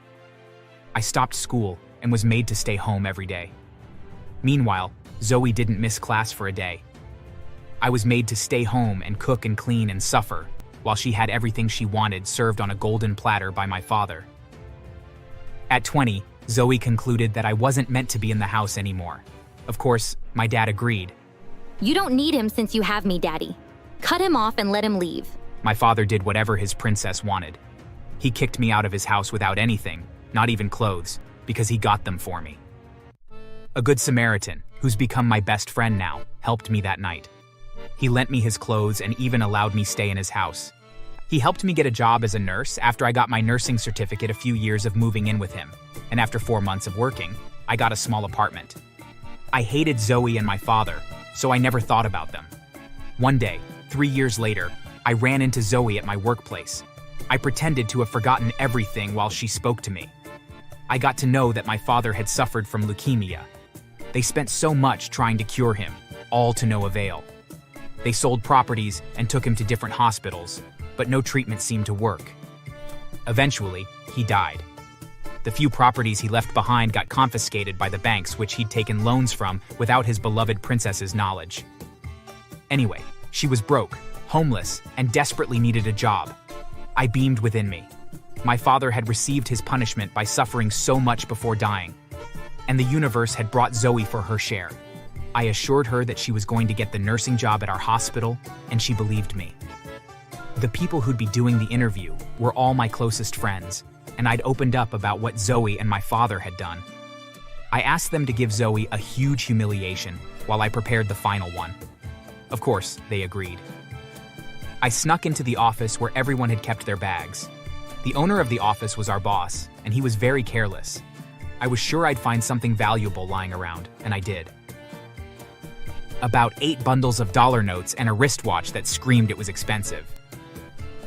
I stopped school and was made to stay home every day. Meanwhile, Zoe didn't miss class for a day. I was made to stay home and cook and clean and suffer, while she had everything she wanted served on a golden platter by my father. At 20, Zoe concluded that I wasn't meant to be in the house anymore. Of course, my dad agreed. You don't need him since you have me, Daddy. Cut him off and let him leave. My father did whatever his princess wanted. He kicked me out of his house without anything, not even clothes, because he got them for me. A good Samaritan, who's become my best friend now, helped me that night. He lent me his clothes and even allowed me stay in his house. He helped me get a job as a nurse after I got my nursing certificate a few years of moving in with him, and after 4 months of working, I got a small apartment. I hated Zoe and my father, so I never thought about them. One day, 3 years later, I ran into Zoe at my workplace. I pretended to have forgotten everything while she spoke to me. I got to know that my father had suffered from leukemia. They spent so much trying to cure him, all to no avail. They sold properties and took him to different hospitals, but no treatment seemed to work. Eventually, he died. The few properties he left behind got confiscated by the banks which he'd taken loans from without his beloved princess's knowledge. Anyway, she was broke, homeless, and desperately needed a job. I beamed within me. My father had received his punishment by suffering so much before dying, and the universe had brought Zoe for her share. I assured her that she was going to get the nursing job at our hospital, and she believed me. The people who'd be doing the interview were all my closest friends, and I'd opened up about what Zoe and my father had done. I asked them to give Zoe a huge humiliation while I prepared the final one. Of course, they agreed. I snuck into the office where everyone had kept their bags. The owner of the office was our boss, and he was very careless. I was sure I'd find something valuable lying around, and I did. About 8 bundles of dollar notes and a wristwatch that screamed it was expensive.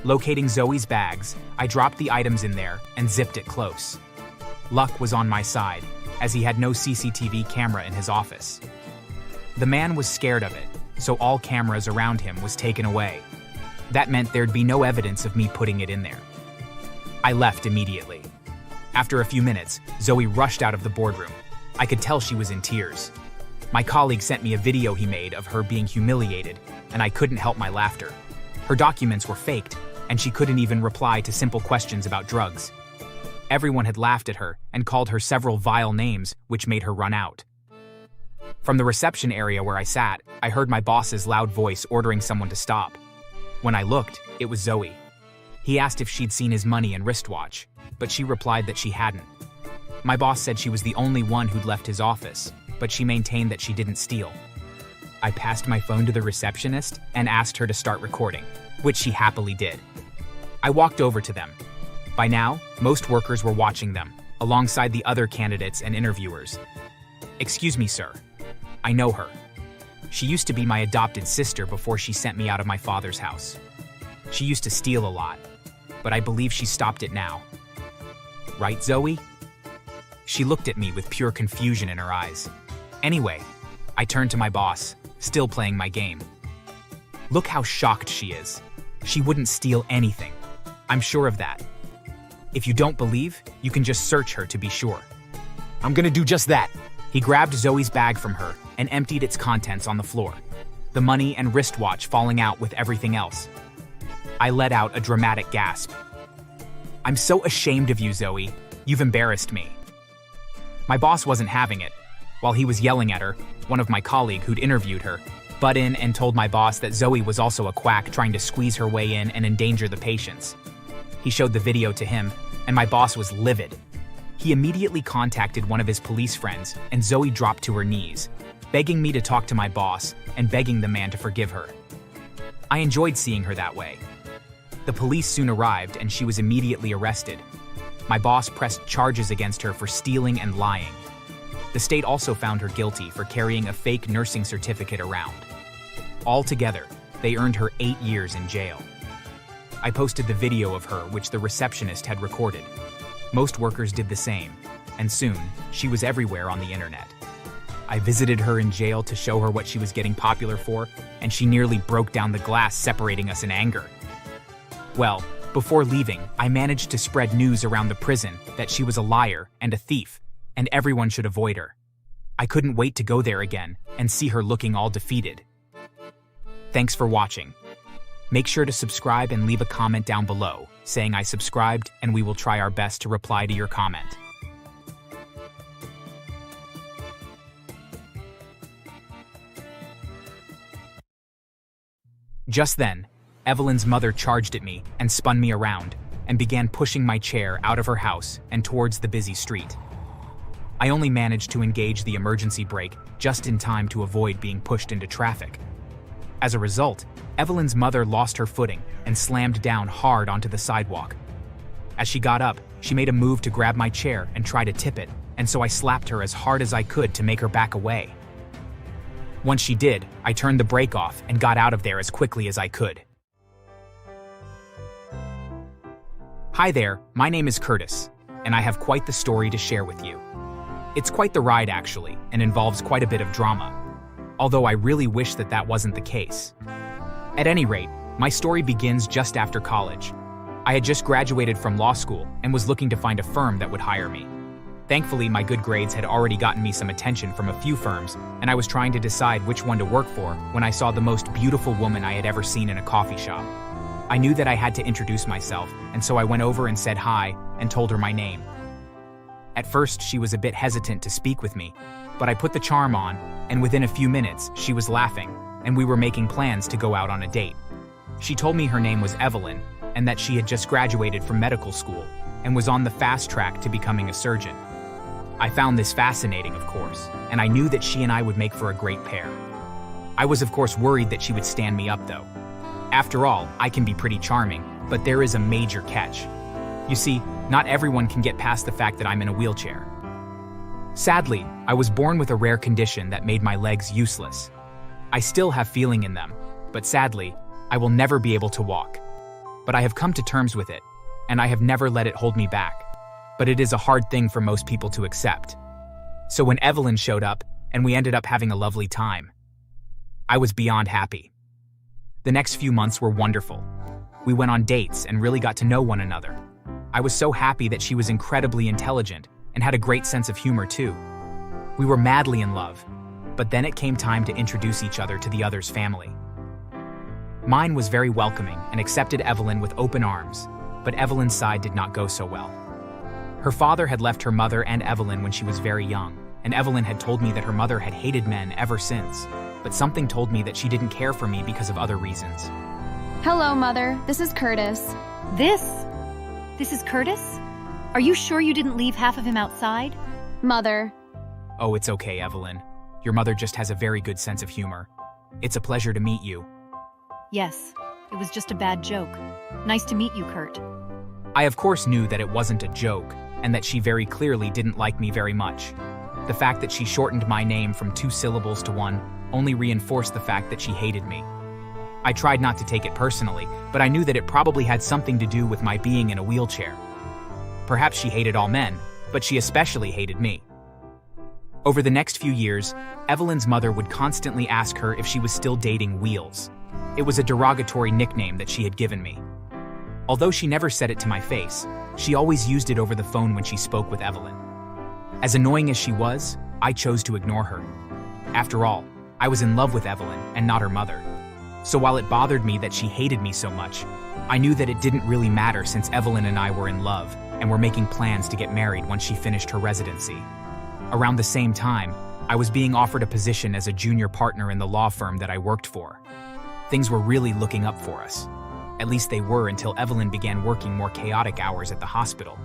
Locating Zoe's bags, I dropped the items in there and zipped it close. Luck was on my side, as he had no CCTV camera in his office. The man was scared of it, so all cameras around him was taken away. That meant there'd be no evidence of me putting it in there. I left immediately. After a few minutes, Zoe rushed out of the boardroom. I could tell she was in tears. My colleague sent me a video he made of her being humiliated, and I couldn't help my laughter. Her documents were faked, and she couldn't even reply to simple questions about drugs. Everyone had laughed at her and called her several vile names, which made her run out. From the reception area where I sat, I heard my boss's loud voice ordering someone to stop. When I looked, it was Zoe. He asked if she'd seen his money and wristwatch, but she replied that she hadn't. My boss said she was the only one who'd left his office, but she maintained that she didn't steal. I passed my phone to the receptionist and asked her to start recording, which she happily did. I walked over to them. By now, most workers were watching them, alongside the other candidates and interviewers. "Excuse me, sir. I know her. She used to be my adopted sister before she sent me out of my father's house. She used to steal a lot, but I believe she stopped it now. Right, Zoe?" She looked at me with pure confusion in her eyes. Anyway, I turned to my boss, still playing my game. "Look how shocked she is. She wouldn't steal anything. I'm sure of that. If you don't believe, you can just search her to be sure." "I'm gonna do just that." He grabbed Zoe's bag from her and emptied its contents on the floor, the money and wristwatch falling out with everything else. I let out a dramatic gasp. "I'm so ashamed of you, Zoe. You've embarrassed me." My boss wasn't having it. While he was yelling at her, one of my colleagues who'd interviewed her butt in and told my boss that Zoe was also a quack trying to squeeze her way in and endanger the patients. He showed the video to him, and my boss was livid. He immediately contacted one of his police friends, and Zoe dropped to her knees. begging me to talk to my boss and begging the man to forgive her. I enjoyed seeing her that way. The police soon arrived and she was immediately arrested. My boss pressed charges against her for stealing and lying. The state also found her guilty for carrying a fake nursing certificate around. Altogether, they earned her 8 years in jail. I posted the video of her, which the receptionist had recorded. Most workers did the same, and soon, she was everywhere on the internet. I visited her in jail to show her what she was getting popular for, and she nearly broke down the glass separating us in anger. Well, before leaving, I managed to spread news around the prison that she was a liar and a thief, and everyone should avoid her. I couldn't wait to go there again and see her looking all defeated. Thanks for watching. Make sure to subscribe and leave a comment down below saying I subscribed, and we will try our best to reply to your comment. Just then, Evelyn's mother charged at me and spun me around and began pushing my chair out of her house and towards the busy street. I only managed to engage the emergency brake just in time to avoid being pushed into traffic. As a result, Evelyn's mother lost her footing and slammed down hard onto the sidewalk. As she got up, she made a move to grab my chair and try to tip it, and so I slapped her as hard as I could to make her back away. Once she did, I turned the brake off and got out of there as quickly as I could. Hi there, my name is Curtis, and I have quite the story to share with you. It's quite the ride actually, and involves quite a bit of drama. Although I really wish that that wasn't the case. At any rate, my story begins just after college. I had just graduated from law school and was looking to find a firm that would hire me. Thankfully, my good grades had already gotten me some attention from a few firms, and I was trying to decide which one to work for when I saw the most beautiful woman I had ever seen in a coffee shop. I knew that I had to introduce myself, and so I went over and said hi and told her my name. At first, she was a bit hesitant to speak with me, but I put the charm on, and within a few minutes, she was laughing, and we were making plans to go out on a date. She told me her name was Evelyn, and that she had just graduated from medical school, and was on the fast track to becoming a surgeon. I found this fascinating, of course, and I knew that she and I would make for a great pair. I was of course worried that she would stand me up though. After all, I can be pretty charming, but there is a major catch. You see, not everyone can get past the fact that I'm in a wheelchair. Sadly, I was born with a rare condition that made my legs useless. I still have feeling in them, but sadly, I will never be able to walk. But I have come to terms with it, and I have never let it hold me back. But it is a hard thing for most people to accept. So when Evelyn showed up, and we ended up having a lovely time, I was beyond happy. The next few months were wonderful. We went on dates and really got to know one another. I was so happy that she was incredibly intelligent and had a great sense of humor too. We were madly in love, but then it came time to introduce each other to the other's family. Mine was very welcoming and accepted Evelyn with open arms, but Evelyn's side did not go so well. Her father had left her mother and Evelyn when she was very young, and Evelyn had told me that her mother had hated men ever since, but something told me that she didn't care for me because of other reasons. Hello, Mother. This is Curtis. This is Curtis? Are you sure you didn't leave half of him outside? Mother. Oh, it's okay, Evelyn. Your mother just has a very good sense of humor. It's a pleasure to meet you. Yes, it was just a bad joke. Nice to meet you, Kurt. I of course knew that it wasn't a joke, and that she very clearly didn't like me very much. The fact that she shortened my name from 2 syllables to 1 only reinforced the fact that she hated me. I tried not to take it personally, but I knew that it probably had something to do with my being in a wheelchair. Perhaps she hated all men, but she especially hated me. Over the next few years, Evelyn's mother would constantly ask her if she was still dating Wheels. It was a derogatory nickname that she had given me. Although she never said it to my face, she always used it over the phone when she spoke with Evelyn. As annoying as she was, I chose to ignore her. After all, I was in love with Evelyn and not her mother. So while it bothered me that she hated me so much, I knew that it didn't really matter since Evelyn and I were in love and were making plans to get married once she finished her residency. Around the same time, I was being offered a position as a junior partner in the law firm that I worked for. Things were really looking up for us. At least they were until Evelyn began working more chaotic hours at the hospital.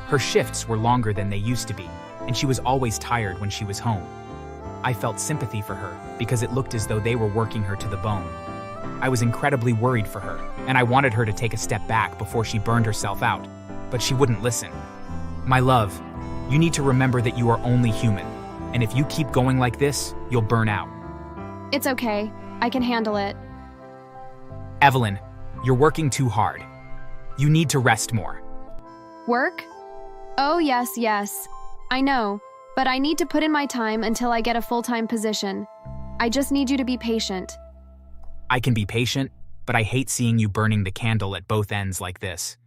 Her shifts were longer than they used to be, and she was always tired when she was home. I felt sympathy for her because it looked as though they were working her to the bone. I was incredibly worried for her, and I wanted her to take a step back before she burned herself out, but she wouldn't listen. My love, you need to remember that you are only human, and if you keep going like this, you'll burn out. It's okay. I can handle it. Evelyn, you're working too hard. You need to rest more. Work? Oh, yes. I know, but I need to put in my time until I get a full-time position. I just need you to be patient. I can be patient, but I hate seeing you burning the candle at both ends like this.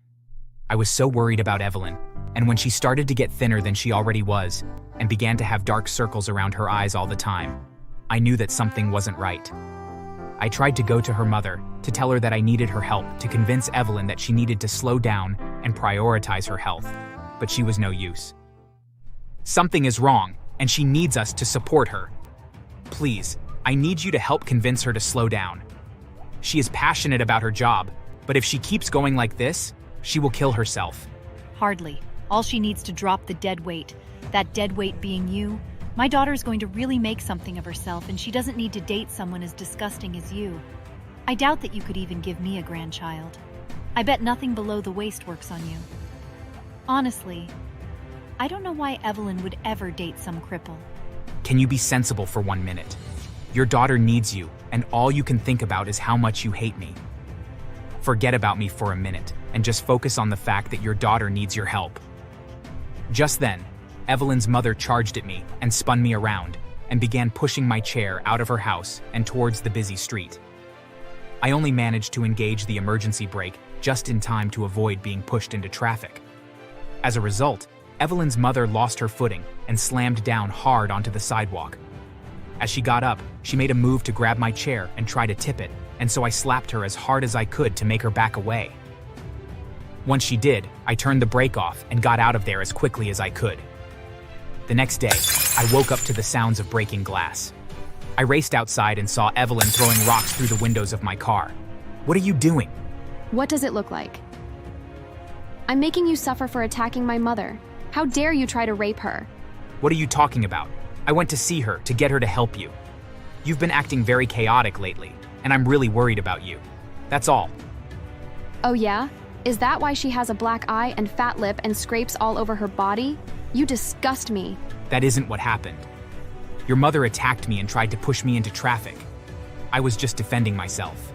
I was so worried about Evelyn, and when she started to get thinner than she already was, and began to have dark circles around her eyes all the time, I knew that something wasn't right. I tried to go to her mother to tell her that I needed her help to convince Evelyn that she needed to slow down and prioritize her health, but she was no use. Something is wrong, and she needs us to support her. Please, I need you to help convince her to slow down. She is passionate about her job, but if she keeps going like this, she will kill herself. Hardly. All she needs to drop the dead weight. That dead weight being you. My daughter's going to really make something of herself, and she doesn't need to date someone as disgusting as you. I doubt that you could even give me a grandchild. I bet nothing below the waist works on you. Honestly, I don't know why Evelyn would ever date some cripple. Can you be sensible for 1 minute? Your daughter needs you, and all you can think about is how much you hate me. Forget about me for a minute, and just focus on the fact that your daughter needs your help. Just then, Evelyn's mother charged at me and spun me around, and began pushing my chair out of her house and towards the busy street. I only managed to engage the emergency brake just in time to avoid being pushed into traffic. As a result, Evelyn's mother lost her footing and slammed down hard onto the sidewalk. As she got up, she made a move to grab my chair and try to tip it, and so I slapped her as hard as I could to make her back away. Once she did, I turned the brake off and got out of there as quickly as I could. The next day, I woke up to the sounds of breaking glass. I raced outside and saw Evelyn throwing rocks through the windows of my car. What are you doing? What does it look like? I'm making you suffer for attacking my mother. How dare you try to rape her? What are you talking about? I went to see her to get her to help you. You've been acting very chaotic lately, and I'm really worried about you. That's all. Oh yeah? Is that why she has a black eye and fat lip and scrapes all over her body? You disgust me. That isn't what happened. Your mother attacked me and tried to push me into traffic. I was just defending myself.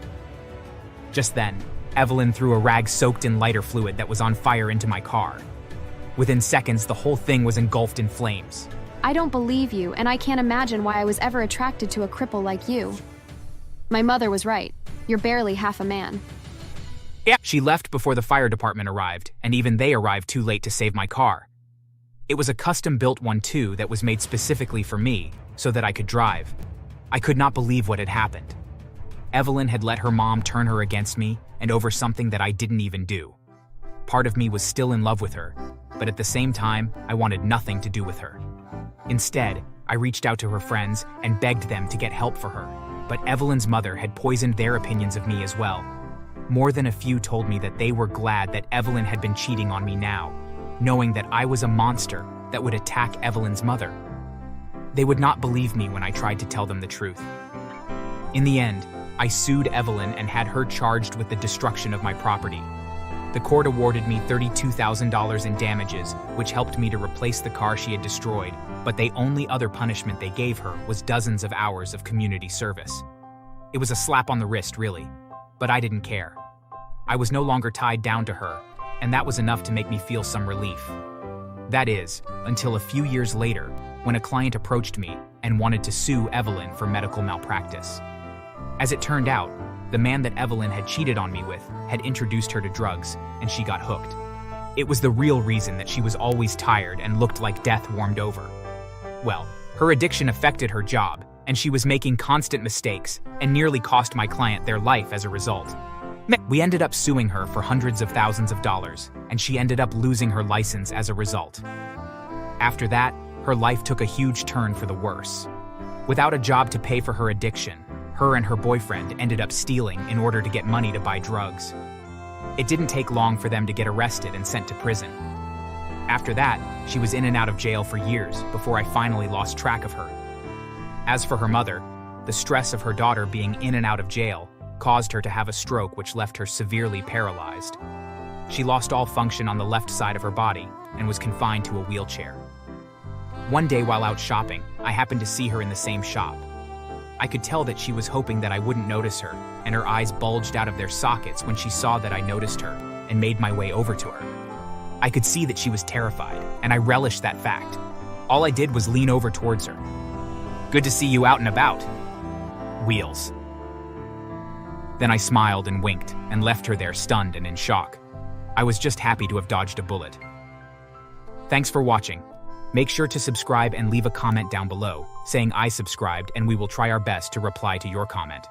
Just then, Evelyn threw a rag soaked in lighter fluid that was on fire into my car. Within seconds, the whole thing was engulfed in flames. I don't believe you, and I can't imagine why I was ever attracted to a cripple like you. My mother was right. You're barely half a man. Yeah. She left before the fire department arrived, and even they arrived too late to save my car. It was a custom-built one too that was made specifically for me, so that I could drive. I could not believe what had happened. Evelyn had let her mom turn her against me, and over something that I didn't even do. Part of me was still in love with her, but at the same time, I wanted nothing to do with her. Instead, I reached out to her friends and begged them to get help for her, but Evelyn's mother had poisoned their opinions of me as well. More than a few told me that they were glad that Evelyn had been cheating on me now, knowing that I was a monster that would attack Evelyn's mother. They would not believe me when I tried to tell them the truth. In the end, I sued Evelyn and had her charged with the destruction of my property. The court awarded me $32,000 in damages, which helped me to replace the car she had destroyed, but the only other punishment they gave her was dozens of hours of community service. It was a slap on the wrist, really, but I didn't care. I was no longer tied down to her, and that was enough to make me feel some relief. That is, until a few years later, when a client approached me and wanted to sue Evelyn for medical malpractice. As it turned out, the man that Evelyn had cheated on me with had introduced her to drugs, and she got hooked. It was the real reason that she was always tired and looked like death warmed over. Well, her addiction affected her job, and she was making constant mistakes and nearly cost my client their life as a result. We ended up suing her for hundreds of thousands of dollars, and she ended up losing her license as a result. After that, her life took a huge turn for the worse. Without a job to pay for her addiction, her and her boyfriend ended up stealing in order to get money to buy drugs. It didn't take long for them to get arrested and sent to prison. After that, she was in and out of jail for years before I finally lost track of her. As for her mother, the stress of her daughter being in and out of jail caused her to have a stroke which left her severely paralyzed. She lost all function on the left side of her body and was confined to a wheelchair. One day while out shopping, I happened to see her in the same shop. I could tell that she was hoping that I wouldn't notice her, and her eyes bulged out of their sockets when she saw that I noticed her and made my way over to her. I could see that she was terrified, and I relished that fact. All I did was lean over towards her. "Good to see you out and about." Wheels. Then I smiled and winked and left her there stunned and in shock. I was just happy to have dodged a bullet. Thanks for watching. Make sure to subscribe and leave a comment down below saying I subscribed, and we will try our best to reply to your comment.